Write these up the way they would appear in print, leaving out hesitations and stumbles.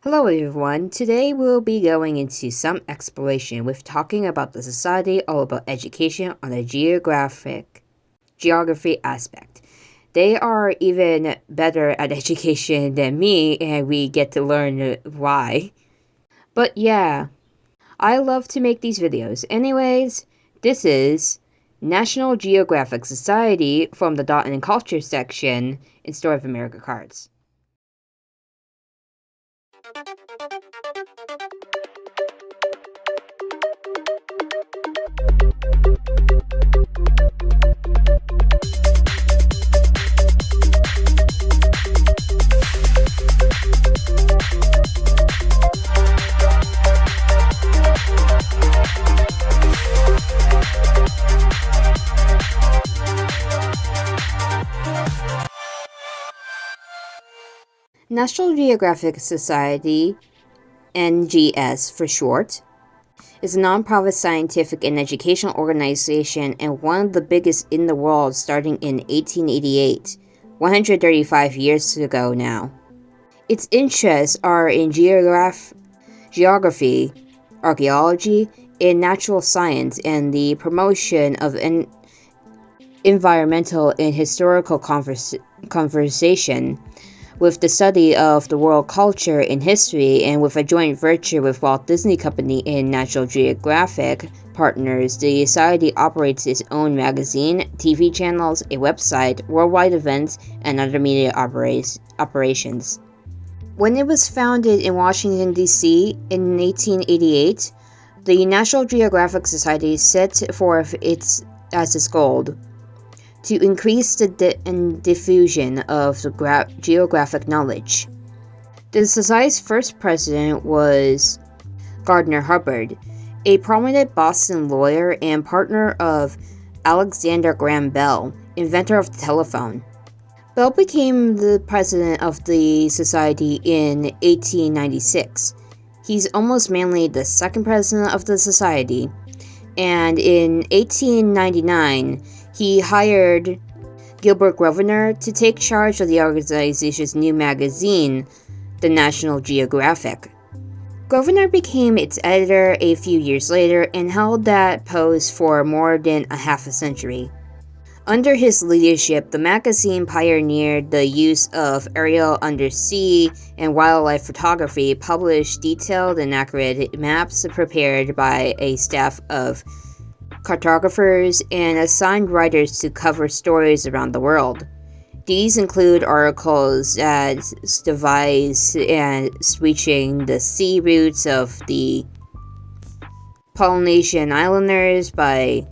Hello everyone, today we'll be going into some exploration with talking about the society all about education on the geography aspect. They are even better at education than me and we get to learn why. But yeah, I love to make these videos. Anyways, this is National Geographic Society from the Dot and Culture section in Story of America cards. National Geographic Society, NGS for short, is a non-profit scientific and educational organization and one of the biggest in the world starting in 1888, 135 years ago now. Its interests are in geography, archaeology, and natural science and the promotion of environmental and historical conversation, with the study of the world culture and history, and with a joint venture with Walt Disney Company and National Geographic partners. The Society operates its own magazine, TV channels, a website, worldwide events, and other media operations. When it was founded in Washington, D.C. in 1888, the National Geographic Society set forth as its goal to increase the diffusion of the geographic knowledge. The Society's first president was Gardner Hubbard, a prominent Boston lawyer and partner of Alexander Graham Bell, inventor of the telephone. Bell became the president of the Society in 1896. He's almost mainly the second president of the Society, and in 1899, he hired Gilbert Grosvenor to take charge of the organization's new magazine, the National Geographic. Grosvenor became its editor a few years later and held that post for more than a half a century. Under his leadership, the magazine pioneered the use of aerial, undersea, and wildlife photography, published detailed and accurate maps prepared by a staff of cartographers, and assigned writers to cover stories around the world. These include articles that devise and reaching the sea routes of the Polynesian Islanders by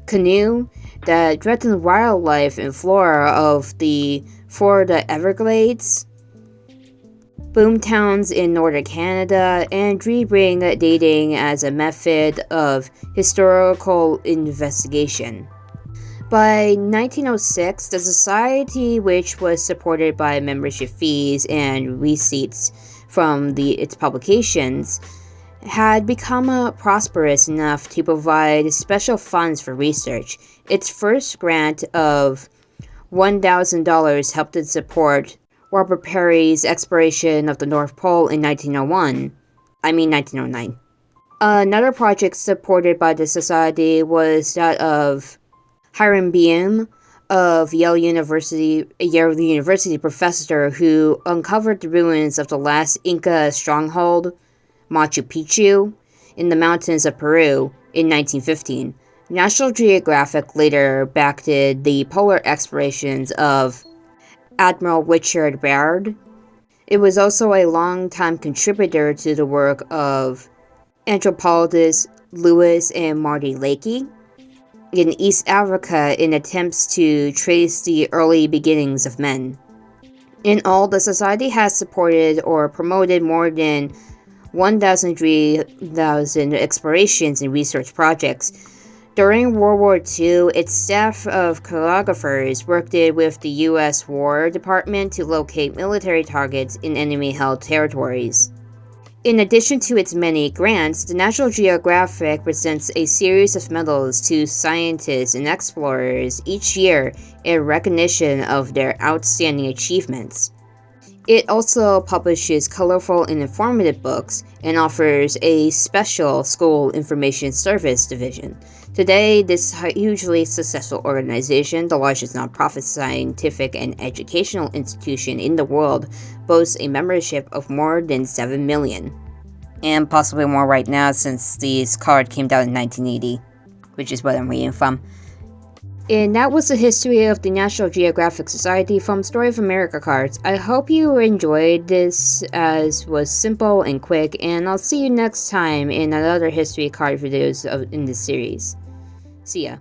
canoe, that threaten wildlife and flora of the Florida Everglades, boomtowns in northern Canada, and tree-ring dating as a method of historical investigation. By 1906, the Society, which was supported by membership fees and receipts from its publications, had become prosperous enough to provide special funds for research. Its first grant of $1,000 helped it support Robert Peary's exploration of the North Pole in 1909. Another project supported by the Society was that of Hiram Beam of Yale University professor who uncovered the ruins of the last Inca stronghold, Machu Picchu, in the mountains of Peru in 1915. National Geographic later backed the polar explorations of Admiral Richard Baird. It was also a long-time contributor to the work of anthropologists Lewis and Marty Leakey in East Africa in attempts to trace the early beginnings of men. In all, the Society has supported or promoted more than 1,000 explorations and research projects. During World War II, its staff of cartographers worked with the U.S. War Department to locate military targets in enemy-held territories. In addition to its many grants, the National Geographic presents a series of medals to scientists and explorers each year in recognition of their outstanding achievements. It also publishes colorful and informative books and offers a special school information service division. Today, this hugely successful organization, the largest nonprofit scientific and educational institution in the world, boasts a membership of more than 7 million. And possibly more right now since this card came out in 1980, which is what I'm reading from. And that was the history of the National Geographic Society from Story of America cards. I hope you enjoyed this, as was simple and quick, and I'll see you next time in another history card videos in this series. See ya.